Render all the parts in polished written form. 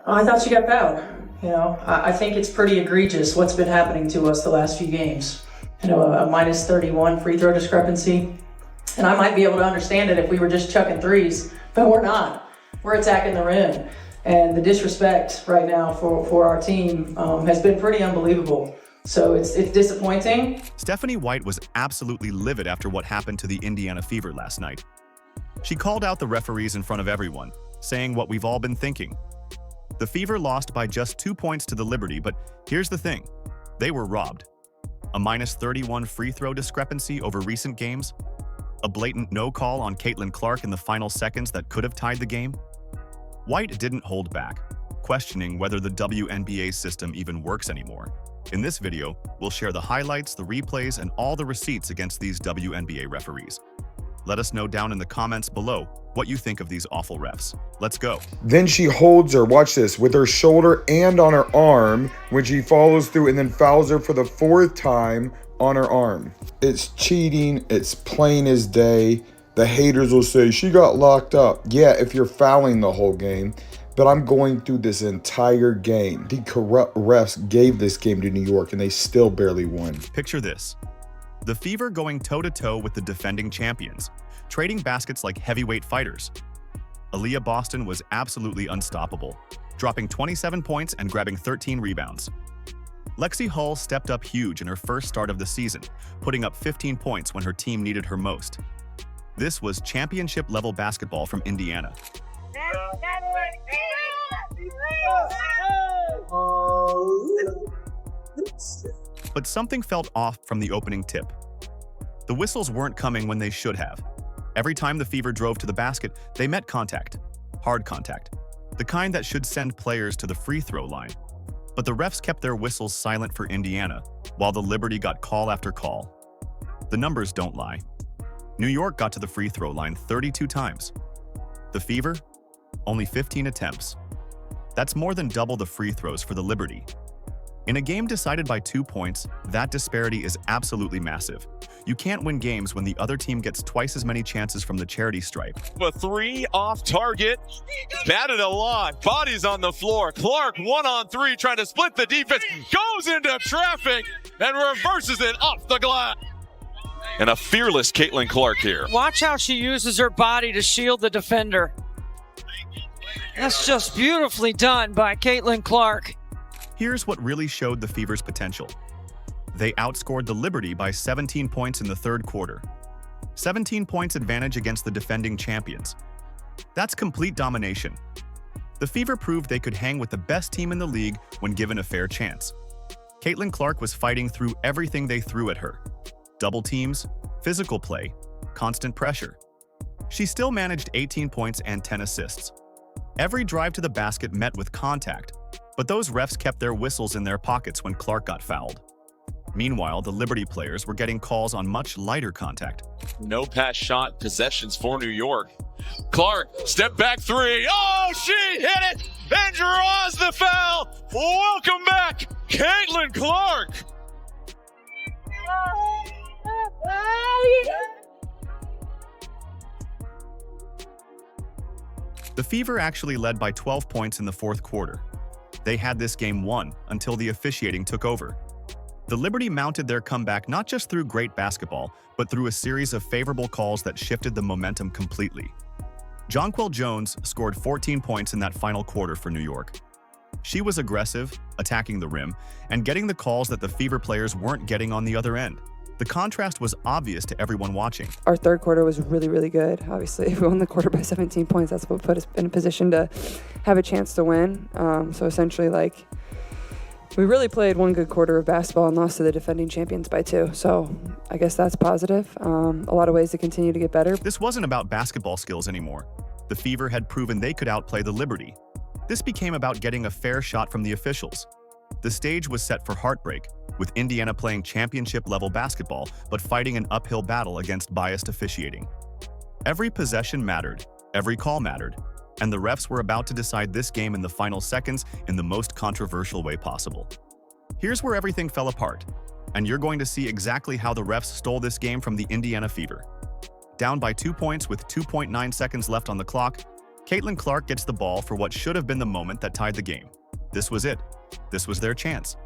I thought she got fouled. I think it's pretty egregious what's been happening to us the last few games. A minus 31 free throw discrepancy. And I might be able to understand it if we were just chucking threes, but we're not. We're attacking the rim. And the disrespect right now for our team has been pretty unbelievable. So it's disappointing. Stephanie White was absolutely livid after what happened to the Indiana Fever last night. She called out the referees in front of everyone, saying what we've all been thinking. The Fever lost by just 2 points to the Liberty, but here's the thing. They were robbed. A minus 31 free throw discrepancy over recent games? A blatant no call on Caitlin Clark in the final seconds that could have tied the game? White didn't hold back, questioning whether the WNBA system even works anymore. In this video, we'll share the highlights, the replays, and all the receipts against these WNBA referees. Let us know down in the comments below what you think of these awful refs. Let's go. Then she holds her, watch this, with her shoulder and on her arm when she follows through and then fouls her for the 4th time on her arm. It's cheating. It's plain as day. The haters will say she got locked up. Yeah, if you're fouling the whole game. But I'm going through this entire game. The corrupt refs gave this game to New York and they still barely won. Picture this. The Fever going toe-to-toe with the defending champions, trading baskets like heavyweight fighters. Aaliyah Boston was absolutely unstoppable, dropping 27 points and grabbing 13 rebounds. Lexi Hull stepped up huge in her first start of the season, putting up 15 points when her team needed her most. This was championship-level basketball from Indiana. But something felt off from the opening tip. The whistles weren't coming when they should have. Every time the Fever drove to the basket, they met contact. Hard contact. The kind that should send players to the free throw line. But the refs kept their whistles silent for Indiana, while the Liberty got call after call. The numbers don't lie. New York got to the free throw line 32 times. The Fever? Only 15 attempts. That's more than double the free throws for the Liberty. In a game decided by 2 points, that disparity is absolutely massive. You can't win games when the other team gets twice as many chances from the charity stripe. A 3 off target, batted a lot, bodies on the floor. Clark 1-on-3 trying to split the defense, goes into traffic and reverses it off the glass. And a fearless Caitlin Clark here. Watch how she uses her body to shield the defender. That's just beautifully done by Caitlin Clark. Here's what really showed the Fever's potential. They outscored the Liberty by 17 points in the third quarter. 17 points advantage against the defending champions. That's complete domination. The Fever proved they could hang with the best team in the league when given a fair chance. Caitlin Clark was fighting through everything they threw at her. Double teams, physical play, constant pressure. She still managed 18 points and 10 assists. Every drive to the basket met with contact, but those refs kept their whistles in their pockets when Clark got fouled. Meanwhile, the Liberty players were getting calls on much lighter contact. No pass shot possessions for New York. Clark, step back 3. Oh, she hit it and draws the foul. Welcome back, Caitlin Clark. The Fever actually led by 12 points in the fourth quarter. They had this game won until the officiating took over. The Liberty mounted their comeback not just through great basketball, but through a series of favorable calls that shifted the momentum completely. Jonquel Jones scored 14 points in that final quarter for New York. She was aggressive, attacking the rim, and getting the calls that the Fever players weren't getting on the other end. The contrast was obvious to everyone watching. Our third quarter was really, really good. Obviously, we won the quarter by 17 points. That's what put us in a position to have a chance to win. So essentially, we really played one good quarter of basketball and lost to the defending champions by 2. So I guess that's positive. A lot of ways to continue to get better. This wasn't about basketball skills anymore. The Fever had proven they could outplay the Liberty. This became about getting a fair shot from the officials. The stage was set for heartbreak, with Indiana playing championship-level basketball but fighting an uphill battle against biased officiating. Every possession mattered, every call mattered, and the refs were about to decide this game in the final seconds in the most controversial way possible. Here's where everything fell apart, and you're going to see exactly how the refs stole this game from the Indiana Fever. Down by 2 points with 2.9 seconds left on the clock, Caitlin Clark gets the ball for what should have been the moment that tied the game. This was it. This was their chance.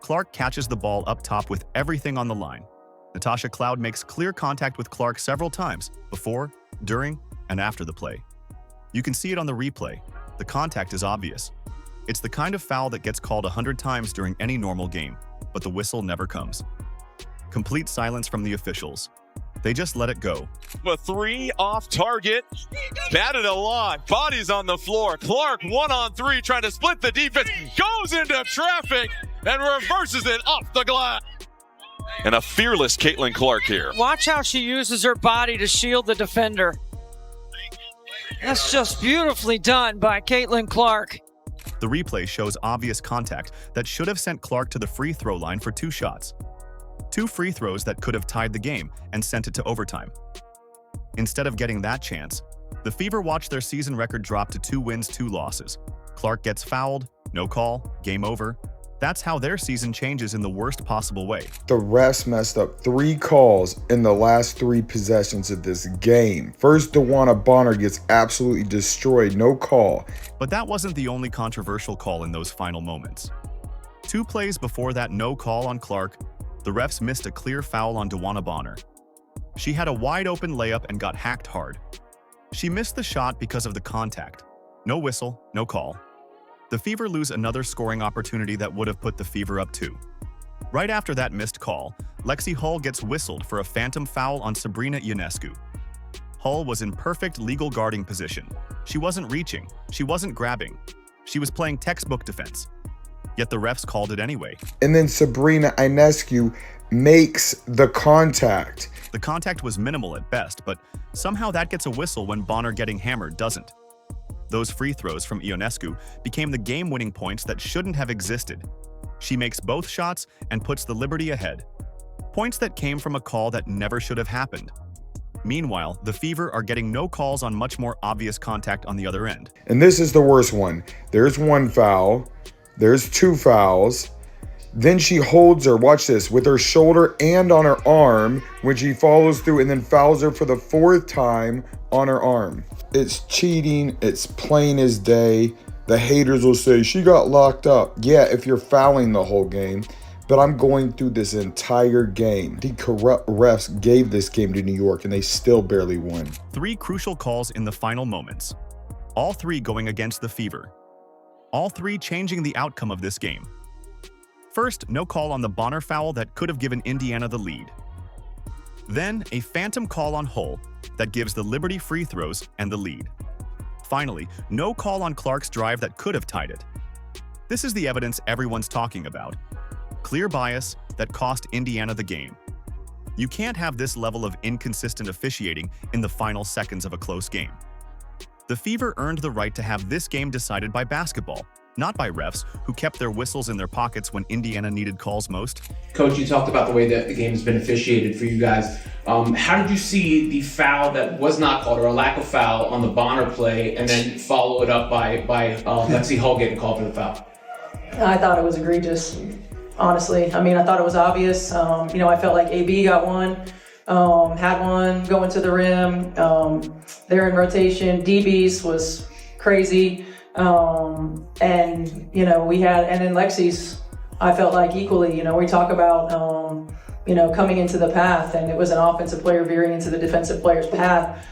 Clark catches the ball up top with everything on the line. Natasha Cloud makes clear contact with Clark several times, before, during, and after the play. You can see it on the replay. The contact is obvious. It's the kind of foul that gets called 100 times during any normal game, but the whistle never comes. Complete silence from the officials. They just let it go. A three off target. Batted a lot. Bodies on the floor. Clark 1-on-3 trying to split the defense. Goes into traffic and reverses it off the glass. And a fearless Caitlin Clark here. Watch how she uses her body to shield the defender. That's just beautifully done by Caitlin Clark. The replay shows obvious contact that should have sent Clark to the free throw line for 2 shots. 2 free throws that could have tied the game and sent it to overtime. Instead of getting that chance, the Fever watched their season record drop to 2 wins, 2 losses. Clark gets fouled, no call, game over. That's how their season changes in the worst possible way. The refs messed up 3 calls in the last 3 possessions of this game. First, DeWanna Bonner gets absolutely destroyed, no call. But that wasn't the only controversial call in those final moments. 2 plays before that no call on Clark, the refs missed a clear foul on DeWanna Bonner. She had a wide-open layup and got hacked hard. She missed the shot because of the contact. No whistle, no call. The Fever lose another scoring opportunity that would have put the Fever up 2. Right after that missed call, Lexi Hull gets whistled for a phantom foul on Sabrina Ionescu. Hull was in perfect legal guarding position. She wasn't reaching, she wasn't grabbing. She was playing textbook defense. Yet the refs called it anyway. And then Sabrina Ionescu makes the contact. The contact was minimal at best, but somehow that gets a whistle when Bonner getting hammered doesn't. Those free throws from Ionescu became the game-winning points that shouldn't have existed. She makes both shots and puts the Liberty ahead. Points that came from a call that never should have happened. Meanwhile, the Fever are getting no calls on much more obvious contact on the other end. And this is the worst one. There's 1 foul. There's 2 fouls. Then she holds her, watch this, with her shoulder and on her arm when she follows through and then fouls her for the 4th time on her arm. It's cheating. It's plain as day. The haters will say she got locked up. Yeah, if you're fouling the whole game. But I'm going through this entire game. The corrupt refs gave this game to New York and they still barely won. 3 crucial calls in the final moments. All 3 going against the Fever. All 3 changing the outcome of this game. First, no call on the Bonner foul that could have given Indiana the lead. Then, a phantom call on Hull that gives the Liberty free throws and the lead. Finally, no call on Clark's drive that could have tied it. This is the evidence everyone's talking about. Clear bias that cost Indiana the game. You can't have this level of inconsistent officiating in the final seconds of a close game. The Fever earned the right to have this game decided by basketball, not by refs who kept their whistles in their pockets when Indiana needed calls most. Coach, you talked about the way that the game has been officiated for you guys. How did you see the foul that was not called, or a lack of foul, on the Bonner play, and then follow it up by Lexi Hull getting called for the foul? I thought it was egregious, honestly. I mean, I thought it was obvious. I felt like AB got one, had one going to the rim. They're in rotation. DB's was crazy. And then Lexi's, I felt like equally, we talk about, coming into the path, and it was an offensive player veering into the defensive player's path.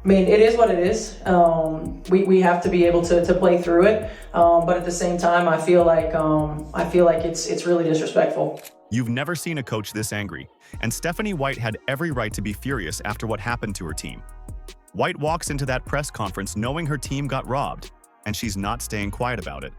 It is what it is. We have to be able to play through it. But at the same time, I feel like it's really disrespectful. You've never seen a coach this angry, and Stephanie White had every right to be furious after what happened to her team. White walks into that press conference knowing her team got robbed, and she's not staying quiet about it.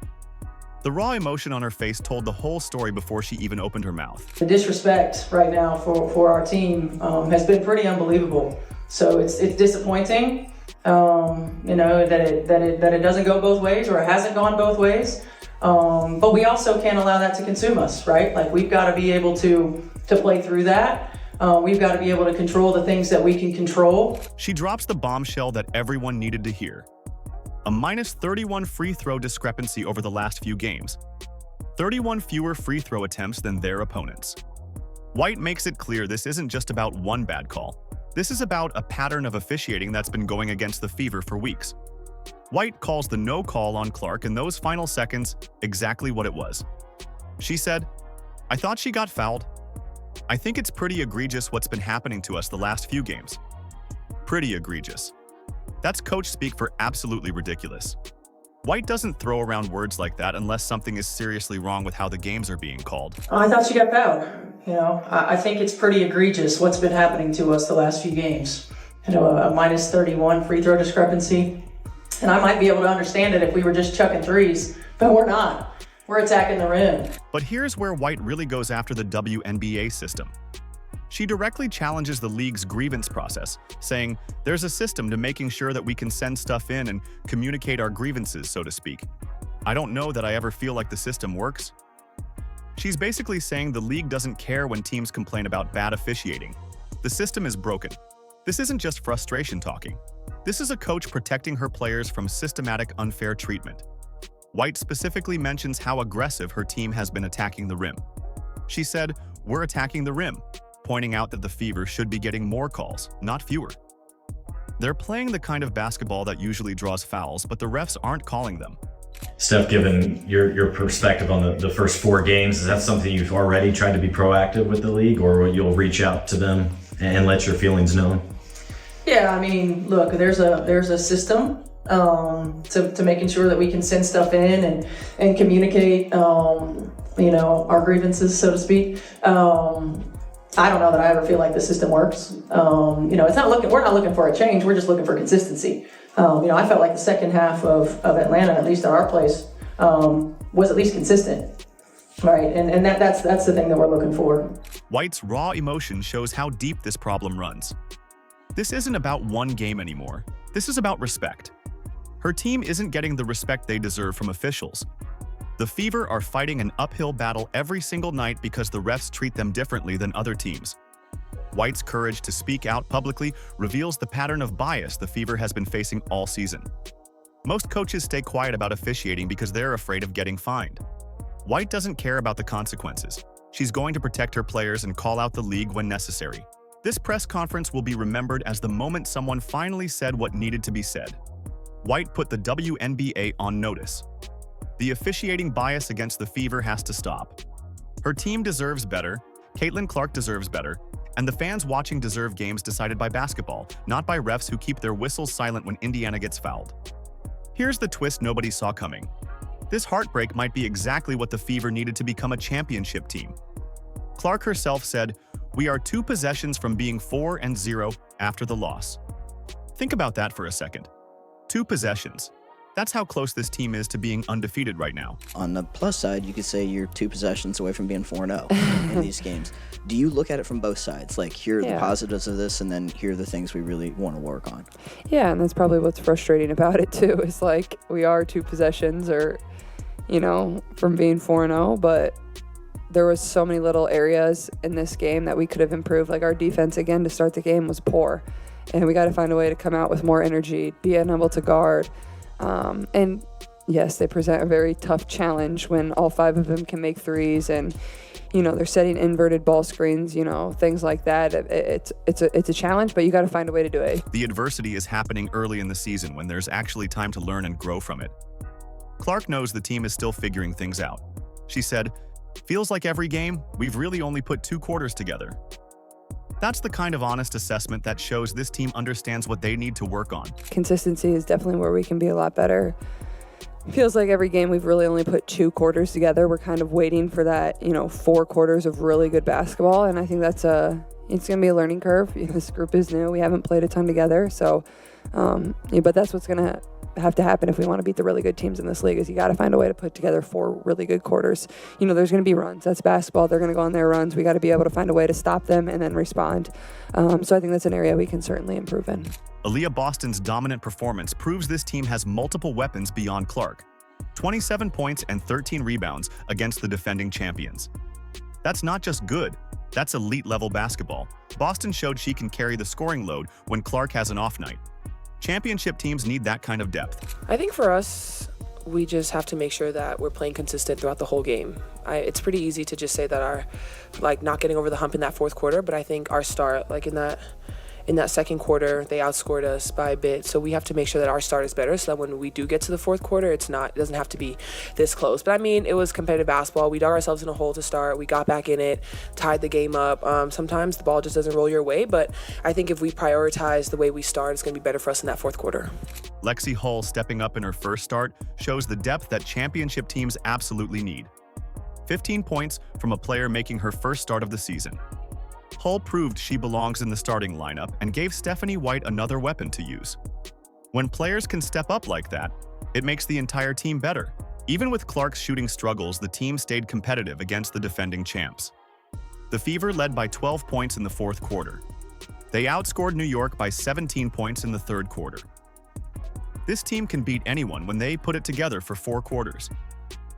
The raw emotion on her face told the whole story before she even opened her mouth. The disrespect right now for our team has been pretty unbelievable. So it's disappointing, that it doesn't go both ways, or it hasn't gone both ways. But we also can't allow that to consume us, right? Like, we've got to be able to play through that. We've got to be able to control the things that we can control. She drops the bombshell that everyone needed to hear. A -31 free throw discrepancy over the last few games. 31 fewer free throw attempts than their opponents. White makes it clear this isn't just about one bad call. This is about a pattern of officiating that's been going against the Fever for weeks. White calls the no call on Clark in those final seconds exactly what it was. She said, "I thought she got fouled. I think it's pretty egregious what's been happening to us the last few games." Pretty egregious. That's coach speak for absolutely ridiculous. White doesn't throw around words like that unless something is seriously wrong with how the games are being called. I thought she got fouled. I think it's pretty egregious what's been happening to us the last few games. A minus 31 free throw discrepancy. And I might be able to understand it if we were just chucking threes, but we're not. We're attacking the rim. But here's where White really goes after the WNBA system. She directly challenges the league's grievance process, saying there's a system to making sure that we can send stuff in and communicate our grievances, so to speak. I don't know that I ever feel like the system works. She's basically saying the league doesn't care when teams complain about bad officiating. The system is broken. This isn't just frustration talking. This is a coach protecting her players from systematic unfair treatment. White specifically mentions how aggressive her team has been attacking the rim. She said, "We're attacking the rim," pointing out that the Fever should be getting more calls, not fewer. They're playing the kind of basketball that usually draws fouls, but the refs aren't calling them. Steph, given your perspective on the first 4 games, is that something you've already tried to be proactive with the league, or you'll reach out to them and let your feelings known? Yeah, look, there's a system to making sure that we can send stuff in and communicate, our grievances, so to speak. I don't know that I ever feel like the system works. We're not looking for a change. We're just looking for consistency. I felt like the second half of Atlanta, at least at our place, was at least consistent, right? And that's the thing that we're looking for. White's raw emotion shows how deep this problem runs. This isn't about one game anymore. This is about respect. Her team isn't getting the respect they deserve from officials. The Fever are fighting an uphill battle every single night because the refs treat them differently than other teams. White's courage to speak out publicly reveals the pattern of bias the Fever has been facing all season. Most coaches stay quiet about officiating because they're afraid of getting fined. White doesn't care about the consequences. She's going to protect her players and call out the league when necessary. This press conference will be remembered as the moment someone finally said what needed to be said. White put the WNBA on notice. The officiating bias against the Fever has to stop. Her team deserves better, Caitlin Clark deserves better, and the fans watching deserve games decided by basketball, not by refs who keep their whistles silent when Indiana gets fouled. Here's the twist nobody saw coming. This heartbreak might be exactly what the Fever needed to become a championship team. Clark herself said, "We are 2 possessions from being 4-0 after the loss." Think about that for a second. 2 possessions. That's how close this team is to being undefeated right now. On the plus side, you could say you're 2 possessions away from being 4-0 in these games. Do you look at it from both sides? Like, here are the positives of this, and then here are the things we really want to work on. Yeah, and that's probably what's frustrating about it, too, is like we are 2 possessions from being 4-0, but there was so many little areas in this game that we could have improved. Like, our defense, again, to start the game was poor, and we got to find a way to come out with more energy, be unable to guard. And yes, they present a very tough challenge when all 5 of them can make threes and, they're setting inverted ball screens, things like that. It's a challenge, but you got to find a way to do it. The adversity is happening early in the season when there's actually time to learn and grow from it. Clark knows the team is still figuring things out. She said, "Feels like every game, we've really only put 2 quarters together." That's the kind of honest assessment that shows this team understands what they need to work on. Consistency is definitely where we can be a lot better. Feels like every game we've really only put 2 quarters together. We're kind of waiting for that, 4 quarters of really good basketball, and I think it's going to be a learning curve. This group is new. We haven't played a ton together, so but that's what's going to have to happen if we want to beat the really good teams in this league, is you got to find a way to put together 4 really good quarters. There's going to be runs. That's basketball. They're going to go on their runs. We got to be able to find a way to stop them and then respond. So I think that's an area we can certainly improve in. Aaliyah Boston's dominant performance proves this team has multiple weapons beyond Clark. 27 points and 13 rebounds against the defending champions. That's not just good. That's elite-level basketball. Boston showed she can carry the scoring load when Clark has an off night. Championship teams need that kind of depth. I think for us, we just have to make sure that we're playing consistent throughout the whole game. It's pretty easy to just say that our, not getting over the hump in that 4th quarter, but I think our start, in in that second quarter, they outscored us by a bit. So we have to make sure that our start is better so that when we do get to the fourth quarter, it doesn't have to be this close. But I mean, it was competitive basketball. We dug ourselves in a hole to start. We got back in it, tied the game up. Sometimes the ball just doesn't roll your way, but I think if we prioritize the way we start, it's going to be better for us in that fourth quarter. Lexi Hull stepping up in her first start shows the depth that championship teams absolutely need. 15 points from a player making her first start of the season. Hull proved she belongs in the starting lineup and gave Stephanie White another weapon to use. When players can step up like that, it makes the entire team better. Even with Clark's shooting struggles, the team stayed competitive against the defending champs. The Fever led by 12 points in the fourth quarter. They outscored New York by 17 points in the third quarter. This team can beat anyone when they put it together for 4 quarters.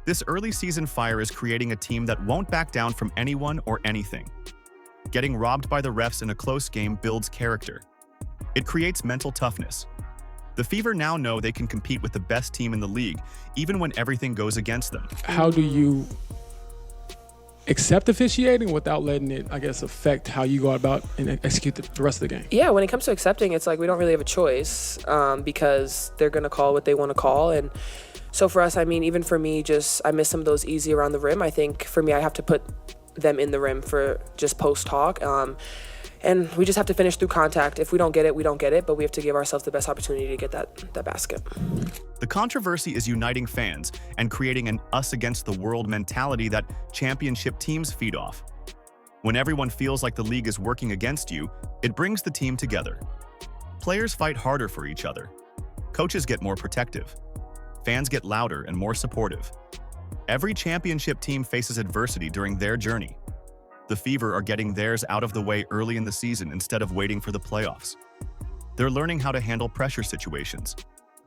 This early season fire is creating a team that won't back down from anyone or anything. Getting robbed by the refs in a close game builds character. It creates mental toughness. The Fever now know they can compete with the best team in the league, even when everything goes against them. How do you accept officiating without letting it, I guess, affect how you go about and execute the rest of the game? Yeah, when it comes to accepting, it's like we don't really have a choice because they're going to call what they want to call. And so for us, I mean, even for me, I miss some of those easy around the rim. I think for me, I have to put them in the rim for just post talk. And we just have to finish through contact. If we don't get it, we don't get it, but we have to give ourselves the best opportunity to get that basket. The controversy is uniting fans and creating an us-against-the-world mentality that championship teams feed off. When everyone feels like the league is working against you, it brings the team together. Players fight harder for each other. Coaches get more protective. Fans get louder and more supportive. Every championship team faces adversity during their journey. The Fever are getting theirs out of the way early in the season instead of waiting for the playoffs. They're learning how to handle pressure situations.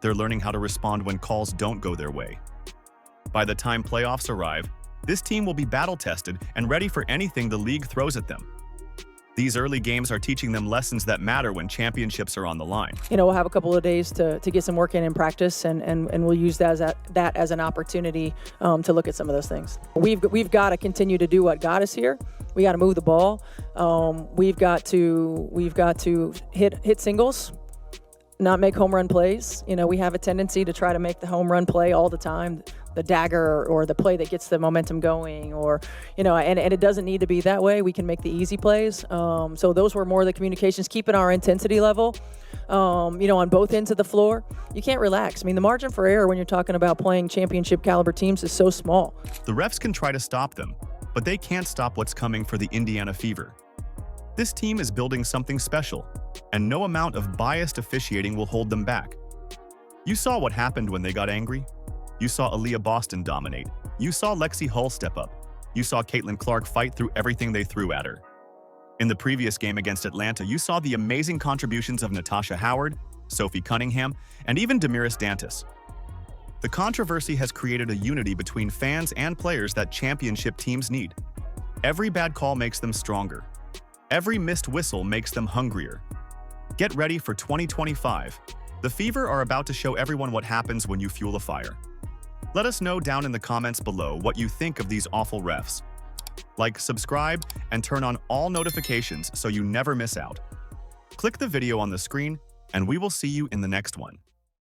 They're learning how to respond when calls don't go their way. By the time playoffs arrive, this team will be battle-tested and ready for anything the league throws at them. These early games are teaching them lessons that matter when championships are on the line. We'll have a couple of days to get some work in practice, and we'll use that as an opportunity to look at some of those things. We've got to continue to do what got us here. We got to move the ball. We've got to hit singles, not make home run plays. We have a tendency to try to make the home run play all the time, the dagger or the play that gets the momentum going, or and it doesn't need to be that way. We can make the easy plays. So those were more of the communications, keeping our intensity level, on both ends of the floor. You can't relax. I mean, the margin for error when you're talking about playing championship caliber teams is so small. The refs can try to stop them, but they can't stop what's coming for the Indiana Fever. This team is building something special, and no amount of biased officiating will hold them back. You saw what happened when they got angry. You saw Aaliyah Boston dominate. You saw Lexi Hull step up. You saw Caitlin Clark fight through everything they threw at her. In the previous game against Atlanta, you saw the amazing contributions of Natasha Howard, Sophie Cunningham, and even Damiris Dantas. The controversy has created a unity between fans and players that championship teams need. Every bad call makes them stronger. Every missed whistle makes them hungrier. Get ready for 2025. The Fever are about to show everyone what happens when you fuel a fire. Let us know down in the comments below what you think of these awful refs. Like, subscribe, and turn on all notifications so you never miss out. Click the video on the screen, and we will see you in the next one.